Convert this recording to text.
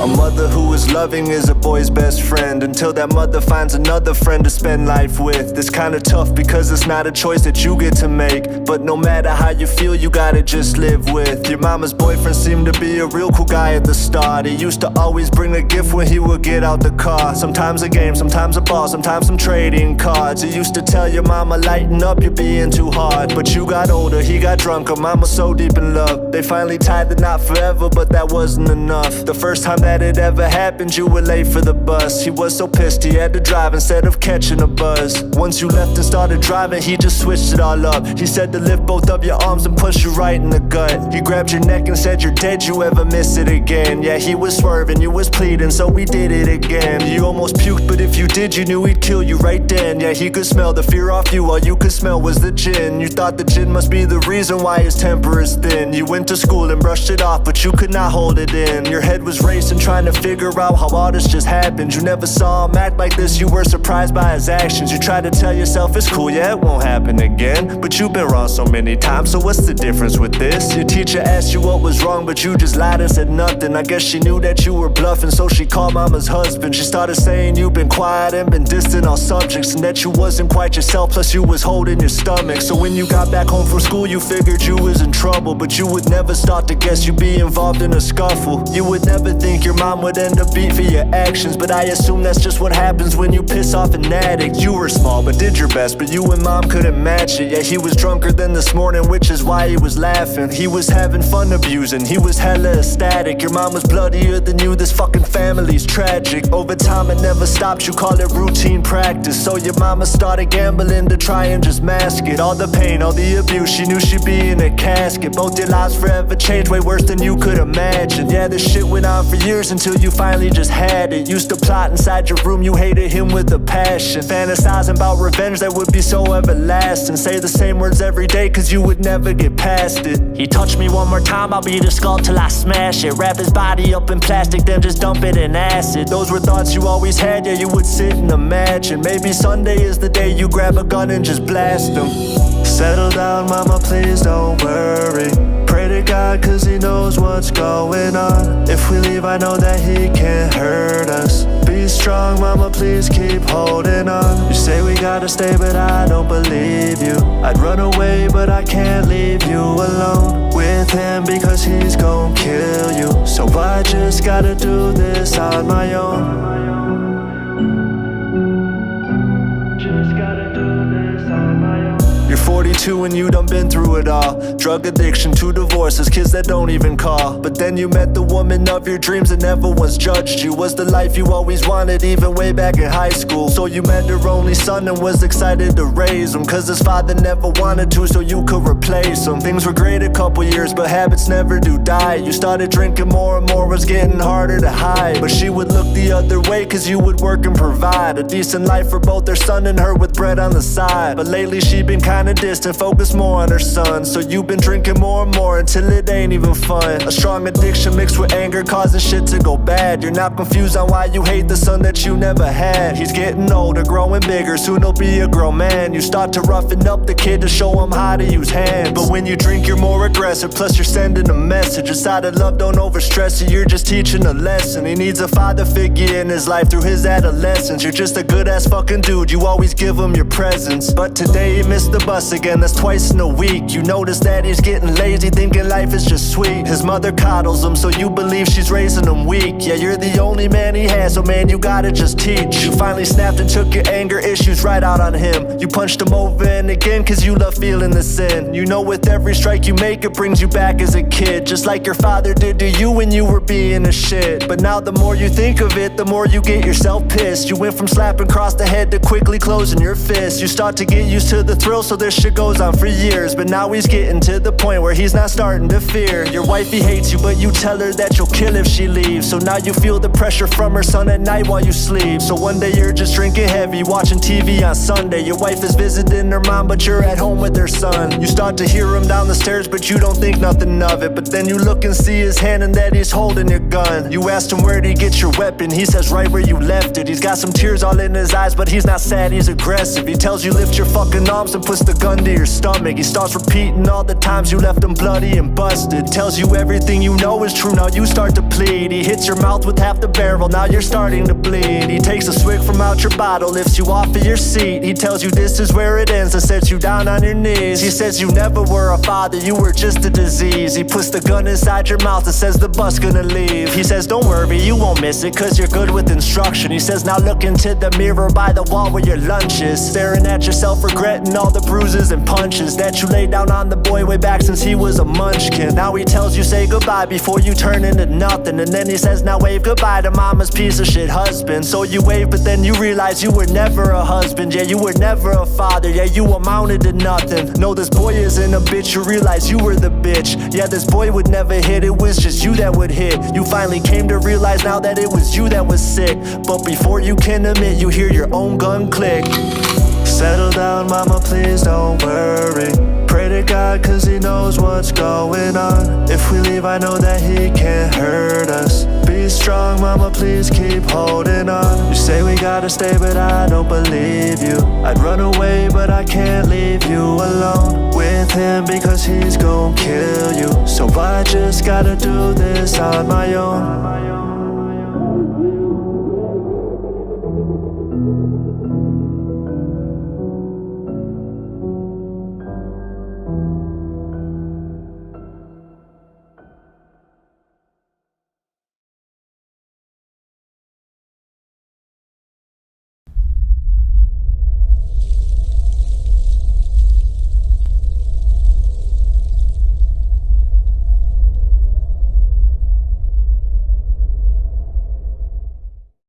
A mother who is loving is a boy's best friend, until that mother finds another friend to spend life with. It's kinda tough because it's not a choice that you get to make, but no matter how you feel, you gotta just live with. Your mama's boyfriend seemed to be a real cool guy at the start. He used to always bring a gift when he would get out the car. Sometimes a game, sometimes a ball, sometimes some trading cards. He used to tell your mama, lighten up, you're being too hard. But you got older, he got drunker, mama so deep in love. They finally tied the knot forever, but that wasn't enough. The first time that it ever happened, you were late for the bus. He was so pissed he had to drive instead of catching a buzz. Once you left and started driving, he just switched it all up. He said to lift both of your arms and push you right in the gut. He grabbed your neck and said, you're dead, you ever miss it again. Yeah, he was swerving, you was pleading, so we did it again. You almost puked, but if you did, you knew he'd kill you right then. Yeah, he could smell the fear off you, all you could smell was the gin. You thought the gin must be the reason why his temper is thin. You went to school and brushed it off, but you could not hold it in. Your head was racing, trying to figure out how all this just happened. You never saw him act like this, you were surprised by his actions. You tried to tell yourself it's cool, yeah, it won't happen again. But you've been wrong so many times, so what's the difference with this? Your teacher asked you what was wrong, but you just lied and said nothing. I guess she knew that you were bluffing, so she called mama's husband. She started saying you've been quiet and been distant on subjects, and that you wasn't quite yourself, plus you was holding your stomach. So when you got back home from school, you figured you was in trouble, but you would never start to guess you'd be involved in a scuffle. You would never think your mom would end up beat for your actions, but I assume that's just what happens when you piss off an addict. You were small but did your best, but you and mom couldn't match it. Yeah, he was drunker than this morning, which is why he was laughing. He was having fun abusing, he was hella ecstatic. Your mom was bloodier than you, this fucking family's tragic. Over time it never stopped, you call it routine practice. So your mama started gambling to try and just mask it. All the pain, all the abuse, she knew she'd be in a casket. Both your lives forever changed, way worse than you could imagine. Yeah, this shit went on for years until you finally just had it. Used to plot inside your room, you hated him with a passion. Fantasizing about revenge that would be so everlasting. Say the same words every day cause you would never get past it. He touched me one more time, I'll beat his skull till I smash it. Wrap his body up in plastic, then just dump it in acid. Those were thoughts you always had, yeah, you would sit and imagine. Maybe Sunday is the day you grab a gun and just blast him. Settle down, mama, please don't worry. Pray to God cause he knows what's going on. If we leave, I know that he can't hurt us. Be strong, mama, please keep holding on. You say we gotta stay, but I don't believe you. I'd run away, but I can't leave you alone with him because he's gon' kill you. So I just gotta do this on my own. Just gotta do this on my own. You're 42 and you done been through it all. Drug addiction, 2 divorces, kids that don't even call. But then you met the woman of your dreams and never once judged you. Was the life you always wanted even way back in high school. So you met her only son and was excited to raise him, cause his father never wanted to, so you could replace him. Things were great a couple years, but habits never do die. You started drinking more and more, was getting harder to hide. But she would look the other way cause you would work and provide a decent life for both their son and her with bread on the side. But lately she been kinda distant, focus more on her son. So you've been drinking more and more until it ain't even fun. A strong addiction mixed with anger causing shit to go bad. You're not confused on why you hate the son that you never had. He's getting older, growing bigger, soon he'll be a grown man. You start to roughen up the kid to show him how to use hands. But when you drink you're more aggressive, plus you're sending a message. Decided love don't overstress you, you're just teaching a lesson. He needs a father figure in his life through his adolescence. You're just a good ass fucking dude, you always give him your presence. But today he missed the bus again, that's twice in a week. You notice that he's getting lazy, thinking life is just sweet. His mother coddles him, so you believe she's raising him weak. Yeah, you're the only man he has, so man, you gotta just teach. You finally snapped and took your anger issues right out on him. You punched him over and again, cause you love feeling the sin. You know with every strike you make, it brings you back as a kid, just like your father did to you when you were being a shit. But now the more you think of it, the more you get yourself pissed. You went from slapping across the head to quickly closing your fist. You start to get used to the thrill, so this shit goes on for years. But now he's getting to the point where he's not starting to fear. Your wifey hates you, but you tell her that you'll kill if she leaves. So now you feel the pressure from her son at night while you sleep. So one day you're just drinking heavy, watching TV on Sunday. Your wife is visiting her mom, but you're at home with her son. You start to hear him down the stairs, but you don't think nothing of it. But then you look and see his hand and that he's holding your gun. You asked him where'd he get your weapon, he says right where you left it. He's got some tears all in his eyes, but he's not sad, he's aggressive. He tells you lift your fucking arms and puts the gun to your stomach. He starts repeating all the times you left him bloody and busted. Tells you everything you know is true, now you start to plead. He hits your mouth with half the barrel, now you're starting to bleed. He takes a swig from out your bottle, lifts you off of your seat. He tells you this is where it ends and sets you down on your knees. He says you never were a father, you were just a disease. He puts the gun inside your mouth and says the bus gonna leave. He says don't worry, you won't miss it, cause you're good with instruction. He says now look into the mirror by the wall where your lunch is. Staring at yourself, regretting all the bruises and punches that you laid down on the boy way back since he was a munchkin. Now he tells you say goodbye before you turn into nothing. And then he says now wave goodbye to mama's piece of shit husband. So you wave but then you realize you were never a husband. Yeah, you were never a father, yeah, you amounted to nothing. No, this boy isn't a bitch, you realize you were the bitch. Yeah, this boy would never hit, it was just you that would hit. You finally came to realize now that it was you that was sick. But before you can admit, you hear your own gun click. Settle down, mama, please don't worry. Pray to God cause he knows what's going on. If we leave, I know that he can't hurt us. Be strong, mama, please keep holding on. You say we gotta stay, but I don't believe you. I'd run away, but I can't leave you alone with him because he's gon' kill you. So I just gotta do this on my own.